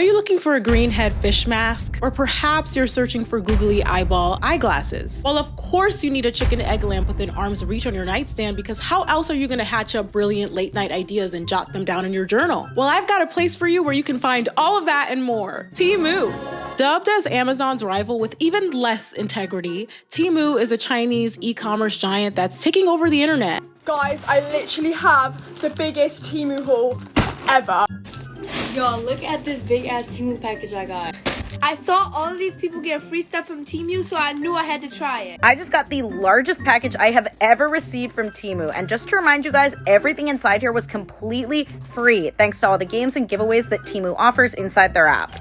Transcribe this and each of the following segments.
Are you looking for a green head fish mask? Or perhaps you're searching for googly eyeball eyeglasses? Well, of course you need a chicken egg lamp within arm's reach on your nightstand, because how else are you gonna hatch up brilliant late night ideas and jot them down in your journal? Well, I've got a place for you where you can find all of that and more. Temu. Dubbed as Amazon's rival with even less integrity, Temu is a Chinese e-commerce giant that's taking over the internet. Guys, I literally have the biggest Temu haul ever. Yo, look at this big ass Temu package I got. I saw all of these people get free stuff from Temu, so I knew I had to try it. I just got the largest package I have ever received from Temu, and just to remind you guys, everything inside here was completely free, thanks to all the games and giveaways that Temu offers inside their app.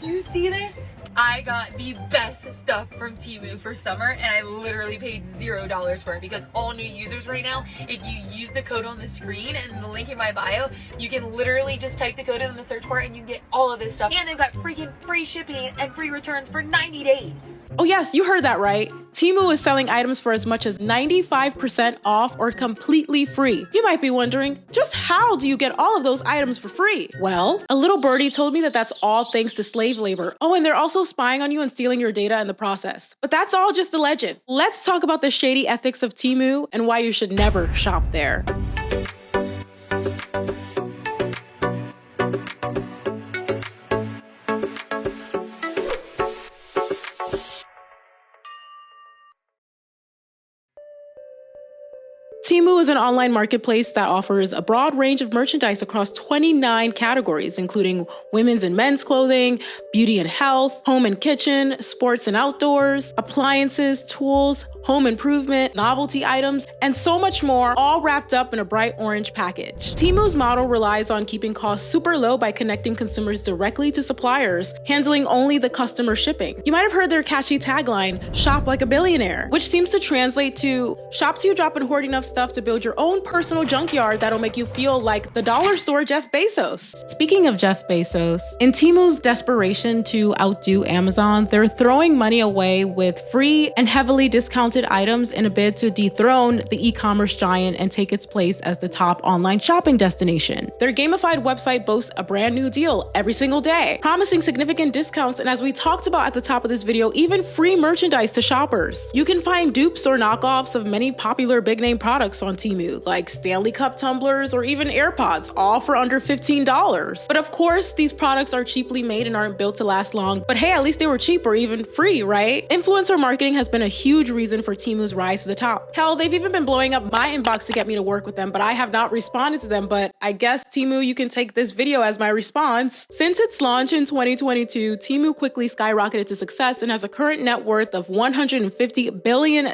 You see this? I got the best stuff from Temu for summer, and I literally paid $0 for it, because all new users right now, if you use the code on the screen and the link in my bio, you can literally just type the code in the search bar and you can get all of this stuff. And they've got freaking free shipping and free returns for 90 days. Oh yes, you heard that right. Temu is selling items for as much as 95% off or completely free. You might be wondering, just how do you get all of those items for free? Well, a little birdie told me that that's all thanks to slave labor. Oh, and they're also spying on you and stealing your data in the process. But that's all just the legend. Let's talk about the shady ethics of Temu and why you should never shop there. Temu is an online marketplace that offers a broad range of merchandise across 29 categories, including women's and men's clothing, beauty and health, home and kitchen, sports and outdoors, appliances, tools, home improvement, novelty items, and so much more, all wrapped up in a bright orange package. Temu's model relies on keeping costs super low by connecting consumers directly to suppliers, handling only the customer shipping. You might have heard their catchy tagline, "Shop like a billionaire," which seems to translate to shop till you drop and hoard enough stuff to build your own personal junkyard that'll make you feel like the dollar store Jeff Bezos. Speaking of Jeff Bezos, in Temu's desperation to outdo Amazon, they're throwing money away with free and heavily discounted items in a bid to dethrone the e-commerce giant and take its place as the top online shopping destination. Their gamified website boasts a brand new deal every single day, promising significant discounts, and as we talked about at the top of this video, even free merchandise to shoppers. You can find dupes or knockoffs of many popular big name products on Temu, like Stanley Cup tumblers or even AirPods, all for under $15. But of course, these products are cheaply made and aren't built to last long, but hey, at least they were cheap or even free, right? Influencer marketing has been a huge reason for Temu's rise to the top. Hell, they've even been blowing up my inbox to get me to work with them, but I have not responded to them. But I guess Temu, you can take this video as my response. Since its launch in 2022, Temu quickly skyrocketed to success and has a current net worth of $150 billion.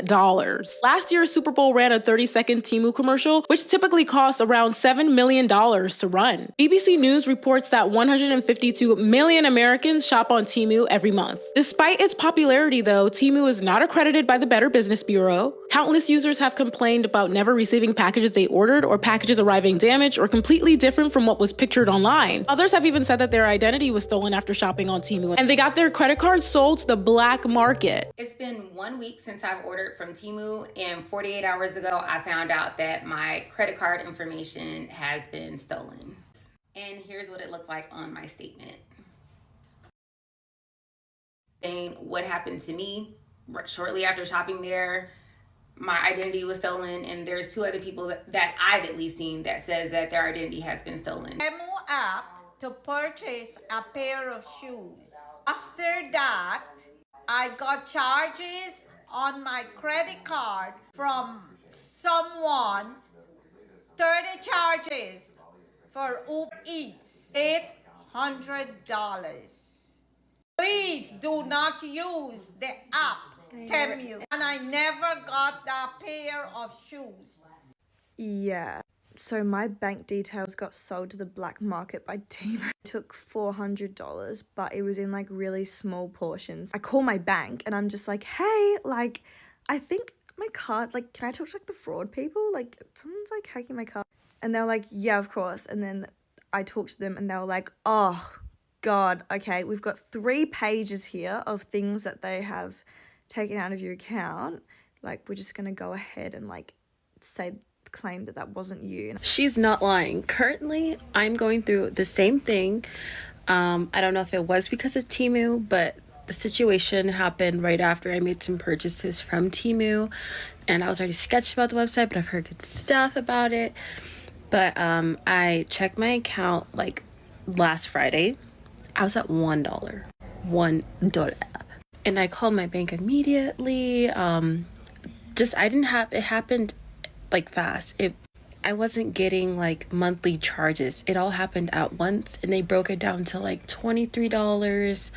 Last year's Super Bowl ran a 30-second Temu commercial, which typically costs around $7 million to run. BBC News reports that 152 million Americans shop on Temu every month. Despite its popularity though, Temu is not accredited by the Better Business Bureau. Countless users have complained about never receiving packages they ordered or packages arriving damaged or completely different from what was pictured online. Others have even said that their identity was stolen after shopping on Temu and they got their credit cards sold to the black market. It's been 1 week since I've ordered from Temu, and 48 hours ago I found out that my credit card information has been stolen. And here's what it looks like on my statement. And what happened to me shortly after shopping there, my identity was stolen, and there's 2 other people that I've at least seen that says that their identity has been stolen. Temu app to purchase a pair of shoes. After that, I got charges on my credit card from someone, 30 charges for Uber Eats, $800. Please do not use the app Temu. And I never got a pair of shoes. Yeah, so my bank details got sold to the black market by Temu. It took $400, but it was in like really small portions. I call my bank and I'm just like, hey, like, I think my card, like, can I talk to like the fraud people? Like, someone's like hacking my card. And they're like, yeah, of course. And then I talked to them and they were like, oh God, okay, we've got 3 pages here of things that they have taken out of your account. Like, we're just gonna go ahead and like say claim that wasn't you. She's not lying. Currently, I'm going through the same thing. I don't know if it was because of Temu, but the situation happened right after I made some purchases from Temu, and I was already sketched about the website, but I've heard good stuff about it. But I checked my account like last Friday. I was at $1. And I called my bank immediately. I didn't have, it happened like fast. I wasn't getting like monthly charges. It all happened at once, and they broke it down to like $23, $5,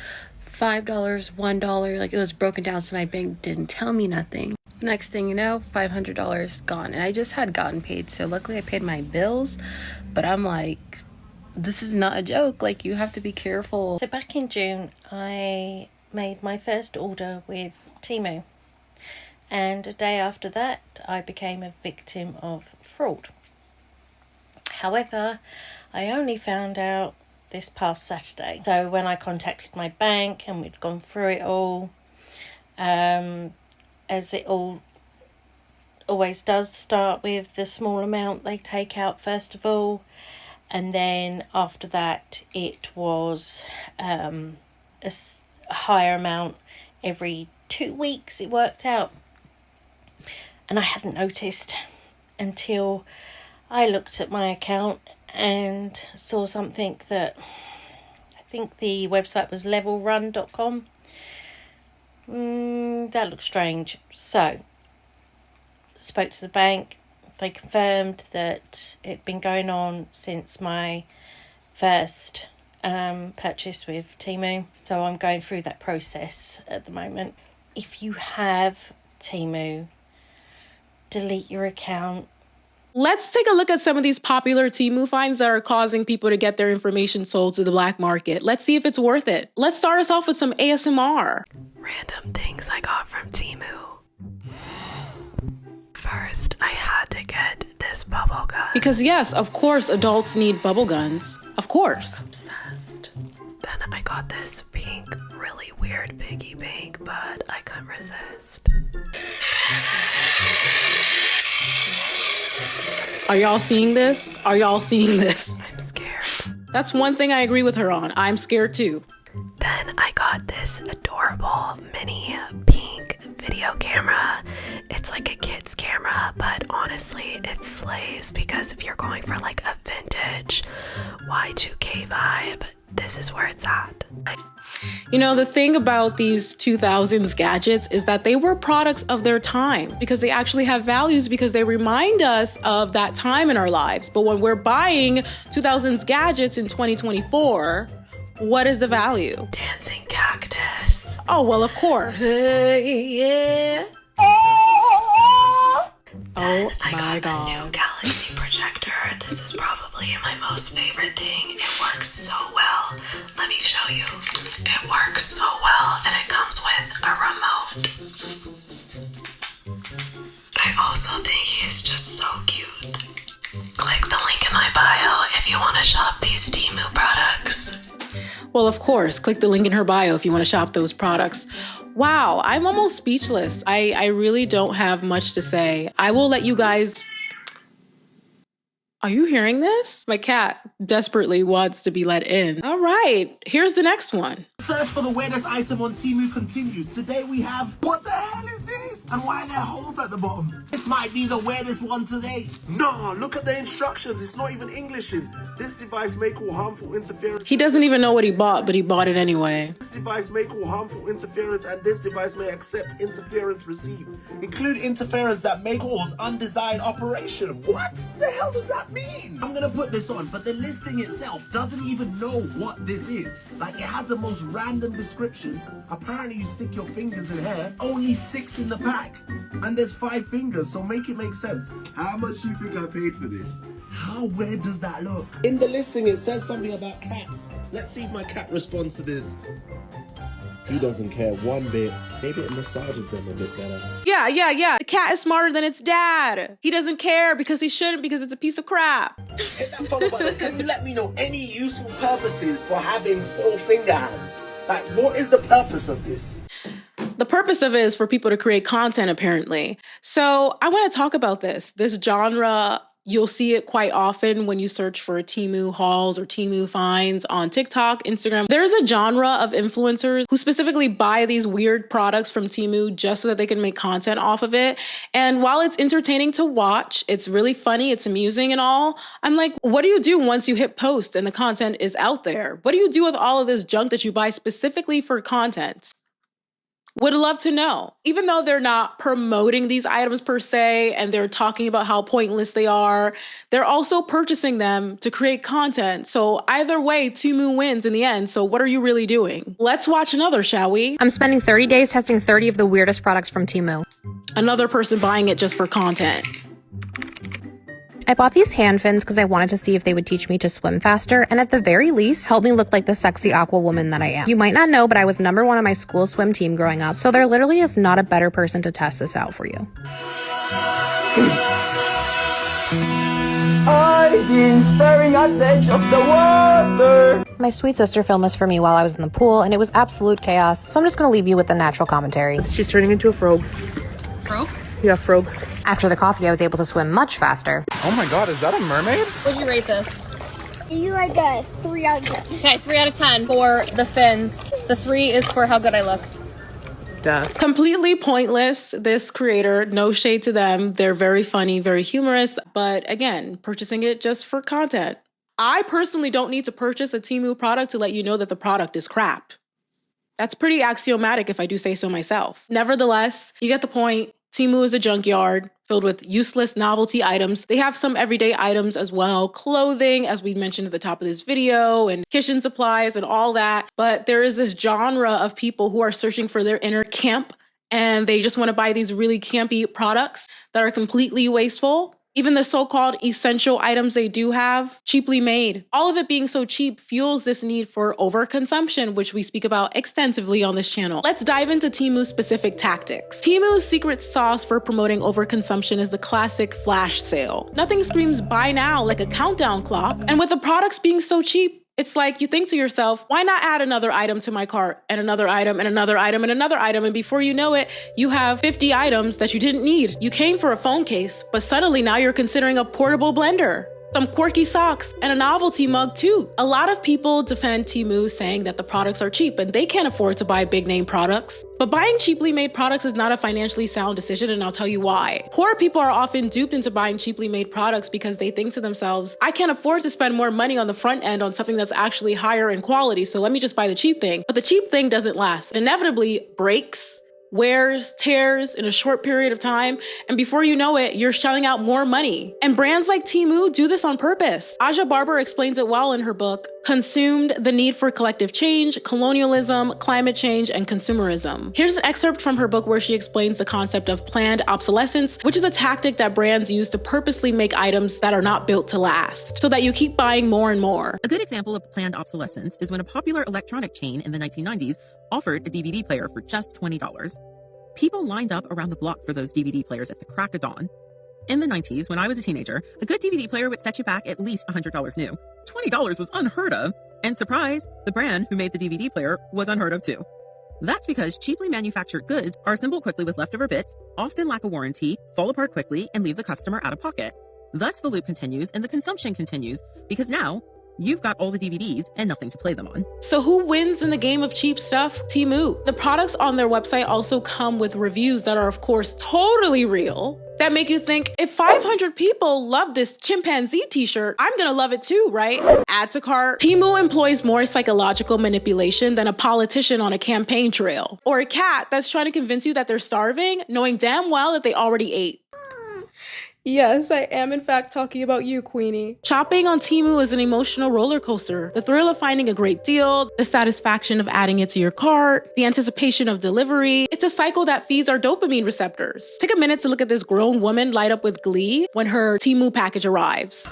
$1. Like, it was broken down, so my bank didn't tell me nothing. Next thing you know, $500 gone, and I just had gotten paid, so luckily I paid my bills. But I'm like, this is not a joke. Like, you have to be careful. So back in June, I made my first order with Temu, and a day after that I became a victim of fraud. However, I only found out this past Saturday. So when I contacted my bank and we'd gone through it all, as it always does, start with the small amount they take out first of all, and then after that it was a higher amount every 2 weeks. It worked out, and I hadn't noticed until I looked at my account and saw something that I think the website was levelrun.com. That looked strange. So spoke to the bank. They confirmed that it'd been going on since my first purchase with Temu. So I'm going through that process at the moment. If you have Temu, delete your account. Let's take a look at some of these popular Temu finds that are causing people to get their information sold to the black market. Let's see if it's worth it. Let's start us off with some ASMR. Random things I got from Temu. First, I had to get this bubble gun. Because yes, of course, adults need bubble guns. Of course. Obsessed. Then I got this pink, really weird piggy bank, but I couldn't resist. Are y'all seeing this? Are y'all seeing this? I'm scared. That's one thing I agree with her on. I'm scared too. Then I got this adorable mini pink video camera. It's like a kid's camera, but honestly, it slays because if you're going for like a vintage Y2K vibe, this is where it's at. You know, the thing about these 2000s gadgets is that they were products of their time because they actually have values because they remind us of that time in our lives. But when we're buying 2000s gadgets in 2024, what is the value? Dancing cactus. Oh, well, of course. Yeah. Oh I my got God. the new Galaxy projector. This is probably my most favorite thing. It works so well. Let me show you. It works so well, and it comes with a remote. I also think he's just so cute. Click the link in my bio if you want to shop these Temu products. Well, of course, click the link in her bio if you want to shop those products. Wow, I'm almost speechless. I really don't have much to say. I will let you guys... Are you hearing this? My cat desperately wants to be let in. All right, here's the next one. Search for the weirdest item on Temu continues. Today we have, what the hell is this? And why are there holes at the bottom? This might be the weirdest one today. No, look at the instructions. It's not even English in. This device may cause harmful interference. He doesn't even know what he bought, but he bought it anyway. This device may cause harmful interference, and this device may accept interference received. Include interference that may cause undesired operation. What the hell does that mean? I'm gonna put this on, but the listing itself doesn't even know what this is. Like, it has the most random description. Apparently you stick your fingers in hair. Only 6 in the pack. And there's 5 fingers, so make it make sense. How much do you think I paid for this? How weird does that look? In the listing, it says something about cats. Let's see if my cat responds to this. He doesn't care one bit. Maybe it massages them a bit better. Yeah. The cat is smarter than its dad. He doesn't care because he shouldn't because it's a piece of crap. Hit that follow button. Can you let me know any useful purposes for having 4 finger hands? Like, what is the purpose of this? The purpose of it is for people to create content, apparently. So I want to talk about this genre. You'll see it quite often when you search for Temu hauls or Temu finds on TikTok, Instagram. There's a genre of influencers who specifically buy these weird products from Temu just so that they can make content off of it. And while it's entertaining to watch, it's really funny, it's amusing and all, I'm like, what do you do once you hit post and the content is out there? What do you do with all of this junk that you buy specifically for content? Would love to know. Even though they're not promoting these items per se, and they're talking about how pointless they are, they're also purchasing them to create content. So either way, Temu wins in the end. So what are you really doing? Let's watch another, shall we? I'm spending 30 days testing 30 of the weirdest products from Temu. Another person buying it just for content. I bought these hand fins because I wanted to see if they would teach me to swim faster and at the very least help me look like the sexy aqua woman that I am. You might not know, but I was number 1 on my school swim team growing up, so there literally is not a better person to test this out for you. I've been staring at the edge of the water. My sweet sister filmed this for me while I was in the pool and it was absolute chaos, so I'm just gonna leave you with the natural commentary. She's turning into a frog. Frog? Yeah, frog. After the coffee, I was able to swim much faster. Oh my god, is that a mermaid? What'd you rate this? You like a 3 out of 10. Okay, 3 out of 10 for the fins. The 3 is for how good I look. Duh. Completely pointless, this creator, no shade to them. They're very funny, very humorous, but again, purchasing it just for content. I personally don't need to purchase a Temu product to let you know that the product is crap. That's pretty axiomatic if I do say so myself. Nevertheless, you get the point. Temu is a junkyard filled with useless novelty items. They have some everyday items as well, clothing, as we mentioned at the top of this video, and kitchen supplies and all that. But there is this genre of people who are searching for their inner camp, and they just want to buy these really campy products that are completely wasteful. Even the so-called essential items they do have, cheaply made. All of it being so cheap fuels this need for overconsumption, which we speak about extensively on this channel. Let's dive into Temu's specific tactics. Temu's secret sauce for promoting overconsumption is the classic flash sale. Nothing screams buy now like a countdown clock. And with the products being so cheap, it's like you think to yourself, why not add another item to my cart and another item and another item and another item? And before you know it, you have 50 items that you didn't need. You came for a phone case, but suddenly now you're considering a portable blender, some quirky socks, and a novelty mug too. A lot of people defend Temu saying that the products are cheap and they can't afford to buy big name products. But buying cheaply made products is not a financially sound decision, and I'll tell you why. Poor people are often duped into buying cheaply made products because they think to themselves, I can't afford to spend more money on the front end on something that's actually higher in quality, so let me just buy the cheap thing. But the cheap thing doesn't last. It inevitably breaks, wears, tears in a short period of time, and before you know it, you're shelling out more money. And brands like Temu do this on purpose. Aja Barber explains it well in her book, Consumed: The Need for Collective Change, Colonialism, Climate Change, and Consumerism. Here's an excerpt from her book where she explains the concept of planned obsolescence, which is a tactic that brands use to purposely make items that are not built to last, so that you keep buying more and more. A good example of planned obsolescence is when a popular electronic chain in the 1990s offered a DVD player for just $20. People lined up around the block for those DVD players at the crack of dawn. In the 90s, when I was a teenager, a good DVD player would set you back at least $100 new. $20 was unheard of. And surprise, the brand who made the DVD player was unheard of too. That's because cheaply manufactured goods are assembled quickly with leftover bits, often lack a warranty, fall apart quickly, and leave the customer out of pocket. Thus, the loop continues and the consumption continues because now you've got all the DVDs and nothing to play them on. So who wins in the game of cheap stuff? Temu. The products on their website also come with reviews that are, of course, totally real, that make you think, if 500 people love this chimpanzee t-shirt, I'm gonna love it too, right? Add to cart. Temu employs more psychological manipulation than a politician on a campaign trail, or a cat that's trying to convince you that they're starving, knowing damn well that they already ate. Yes, I am in fact talking about you, Queenie. Shopping on Temu is an emotional roller coaster. The thrill of finding a great deal, the satisfaction of adding it to your cart, the anticipation of delivery. It's a cycle that feeds our dopamine receptors. Take a minute to look at this grown woman light up with glee when her Temu package arrives.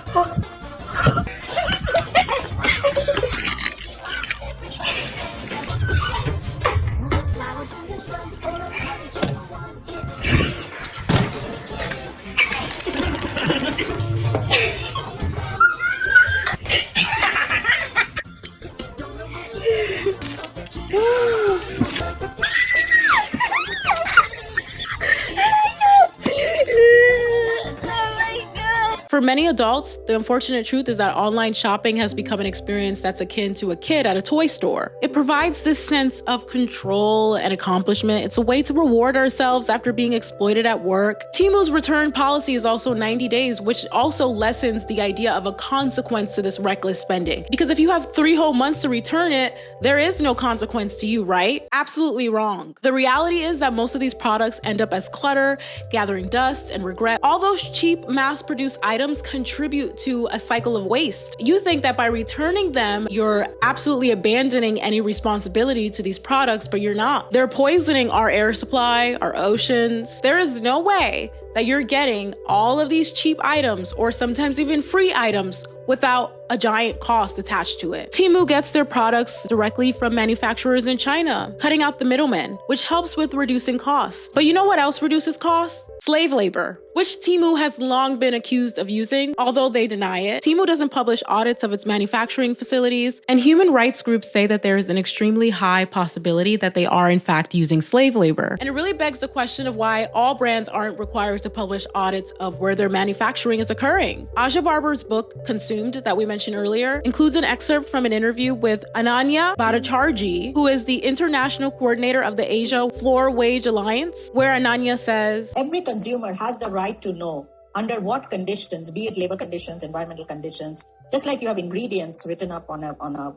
For many adults, the unfortunate truth is that online shopping has become an experience that's akin to a kid at a toy store. It provides this sense of control and accomplishment. It's a way to reward ourselves after being exploited at work. Temu's return policy is also 90 days, which also lessens the idea of a consequence to this reckless spending. Because if you have 3 whole months to return it, there is no consequence to you, right? Absolutely wrong. The reality is that most of these products end up as clutter, gathering dust and regret. All those cheap, mass-produced items contribute to a cycle of waste. You think that by returning them, you're absolutely abandoning any responsibility to these products, but you're not. They're poisoning our air supply, our oceans. There is no way that you're getting all of these cheap items or sometimes even free items without a giant cost attached to it. Temu gets their products directly from manufacturers in China, cutting out the middlemen, which helps with reducing costs. But you know what else reduces costs? Slave labor, which Temu has long been accused of using, although they deny it. Temu doesn't publish audits of its manufacturing facilities, and human rights groups say that there is an extremely high possibility that they are in fact using slave labor. And it really begs the question of why all brands aren't required to publish audits of where their manufacturing is occurring. Aja Barber's book, Consumed, that we mentioned earlier, includes an excerpt from an interview with Ananya Bhattacharjee, who is the international coordinator of the Asia Floor Wage Alliance, where Ananya says, every consumer has the right to know under what conditions, be it labor conditions, environmental conditions, just like you have ingredients written up on a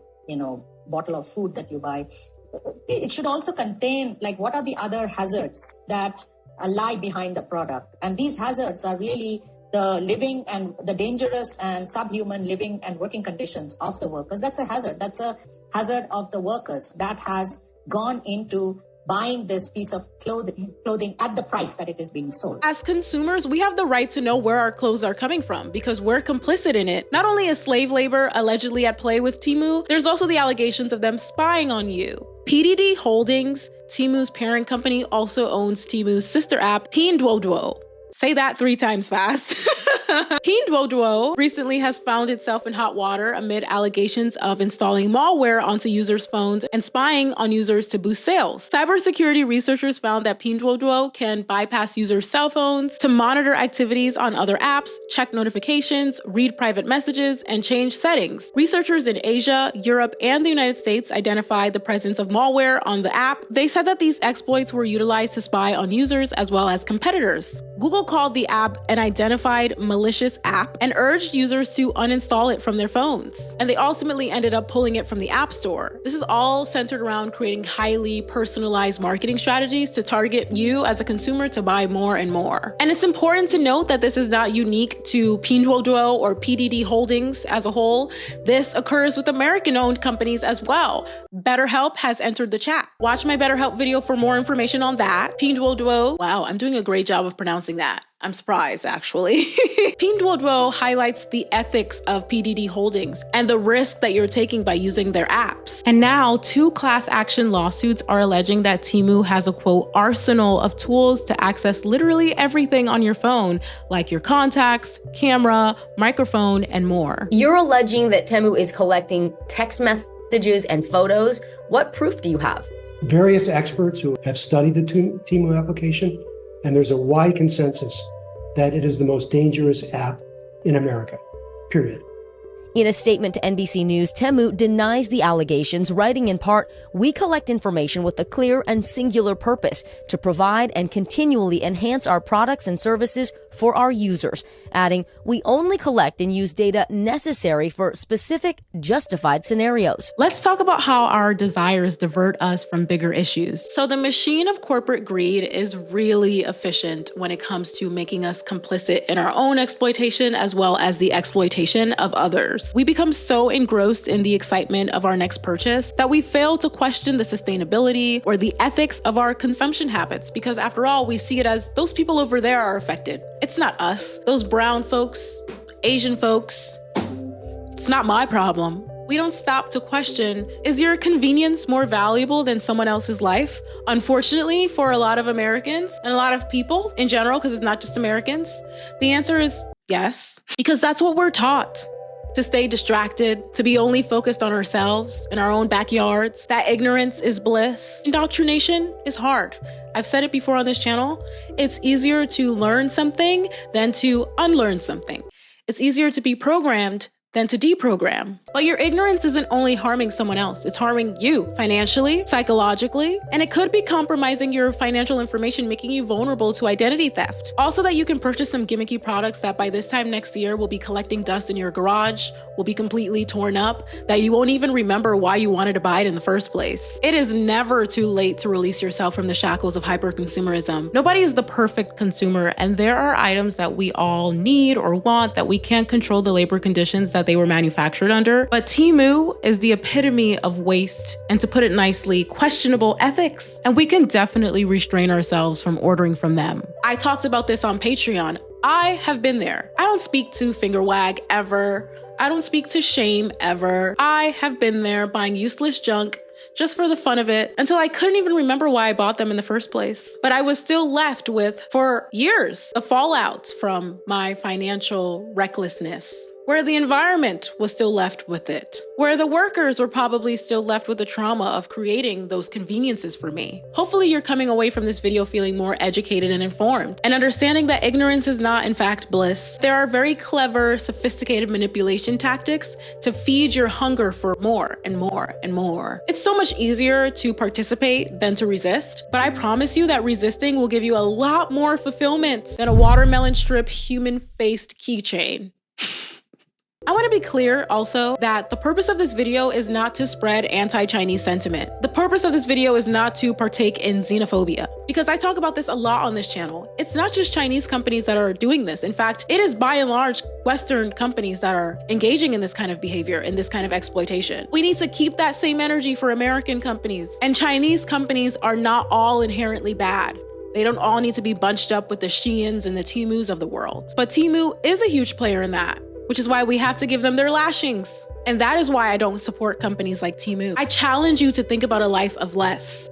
bottle of food that you buy. It should also contain what are the other hazards that lie behind the product. And these hazards are really the living and the dangerous and subhuman living and working conditions of the workers. That's a hazard. That's a hazard of the workers that has gone into buying this piece of clothing at the price that it is being sold. As consumers, we have the right to know where our clothes are coming from because we're complicit in it. Not only is slave labor allegedly at play with Temu, there's also the allegations of them spying on you. PDD Holdings, Temu's parent company, also owns Temu's sister app, Pinduoduo. Say that 3 times fast. Pinduoduo recently has found itself in hot water amid allegations of installing malware onto users' phones and spying on users to boost sales. Cybersecurity researchers found that Pinduoduo can bypass users' cell phones to monitor activities on other apps, check notifications, read private messages, and change settings. Researchers in Asia, Europe, and the United States identified the presence of malware on the app. They said that these exploits were utilized to spy on users as well as competitors. Google called the app an identified malicious app and urged users to uninstall it from their phones. And they ultimately ended up pulling it from the App Store. This is all centered around creating highly personalized marketing strategies to target you as a consumer to buy more and more. And it's important to note that this is not unique to Pinduoduo or PDD Holdings as a whole. This occurs with American-owned companies as well. BetterHelp has entered the chat. Watch my BetterHelp video for more information on that. Pinduoduo, wow, I'm doing a great job of pronouncing that. I'm surprised, actually. Pinduoduo highlights the ethics of PDD Holdings and the risk that you're taking by using their apps. And now 2 class action lawsuits are alleging that Temu has a, quote, arsenal of tools to access literally everything on your phone, like your contacts, camera, microphone, and more. You're alleging that Temu is collecting text messages and photos. What proof do you have? Various experts who have studied the Temu application, and there's a wide consensus that it is the most dangerous app in America, period. In a statement to NBC News, Temu denies the allegations, writing in part, "We collect information with a clear and singular purpose to provide and continually enhance our products and services for our users," adding, "We only collect and use data necessary for specific, justified scenarios." Let's talk about how our desires divert us from bigger issues. So the machine of corporate greed is really efficient when it comes to making us complicit in our own exploitation as well as the exploitation of others. We become so engrossed in the excitement of our next purchase that we fail to question the sustainability or the ethics of our consumption habits because after all, we see it as those people over there are affected. It's not us. Those brown folks, Asian folks, it's not my problem. We don't stop to question, is your convenience more valuable than someone else's life? Unfortunately, for a lot of Americans and a lot of people in general, because it's not just Americans, the answer is yes, because that's what we're taught. To stay distracted, to be only focused on ourselves in our own backyards, that ignorance is bliss. Indoctrination is hard. I've said it before on this channel. It's easier to learn something than to unlearn something. It's easier to be programmed than to deprogram. But your ignorance isn't only harming someone else, it's harming you financially, psychologically, and it could be compromising your financial information, making you vulnerable to identity theft. Also, that you can purchase some gimmicky products that by this time next year will be collecting dust in your garage, will be completely torn up, that you won't even remember why you wanted to buy it in the first place. It is never too late to release yourself from the shackles of hyperconsumerism. Nobody is the perfect consumer, and there are items that we all need or want that we can't control the labor conditions that they were manufactured under. But Temu is the epitome of waste, and to put it nicely, questionable ethics. And we can definitely restrain ourselves from ordering from them. I talked about this on Patreon. I have been there. I don't speak to finger wag ever. I don't speak to shame ever. I have been there buying useless junk just for the fun of it until I couldn't even remember why I bought them in the first place. But I was still left with, for years, the fallout from my financial recklessness, where the environment was still left with it, where the workers were probably still left with the trauma of creating those conveniences for me. Hopefully you're coming away from this video feeling more educated and informed, and understanding that ignorance is not in fact bliss. There are very clever, sophisticated manipulation tactics to feed your hunger for more and more and more. It's so much easier to participate than to resist, but I promise you that resisting will give you a lot more fulfillment than a watermelon strip human-faced keychain. I want to be clear also that the purpose of this video is not to spread anti-Chinese sentiment. The purpose of this video is not to partake in xenophobia, because I talk about this a lot on this channel. It's not just Chinese companies that are doing this. In fact, it is by and large Western companies that are engaging in this kind of behavior, in this kind of exploitation. We need to keep that same energy for American companies. And Chinese companies are not all inherently bad. They don't all need to be bunched up with the Sheins and the Temus of the world. But Temu is a huge player in that, which is why we have to give them their lashings. And that is why I don't support companies like Temu. I challenge you to think about a life of less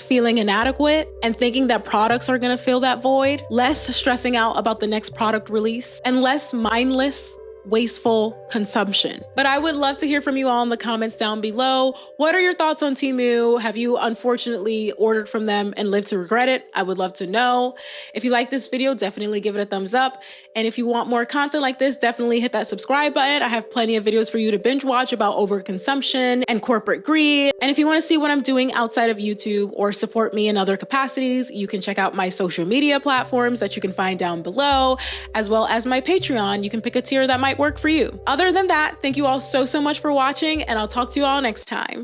feeling inadequate and thinking that products are gonna fill that void, less stressing out about the next product release, and less mindless, wasteful consumption. But I would love to hear from you all in the comments down below. What are your thoughts on Temu? Have you unfortunately ordered from them and lived to regret it? I would love to know. If you like this video, definitely give it a thumbs up. And if you want more content like this, definitely hit that subscribe button. I have plenty of videos for you to binge watch about overconsumption and corporate greed. And if you want to see what I'm doing outside of YouTube or support me in other capacities, you can check out my social media platforms that you can find down below, as well as my Patreon. You can pick a tier that might work for you. Other than that, thank you all so much for watching, and I'll talk to you all next time.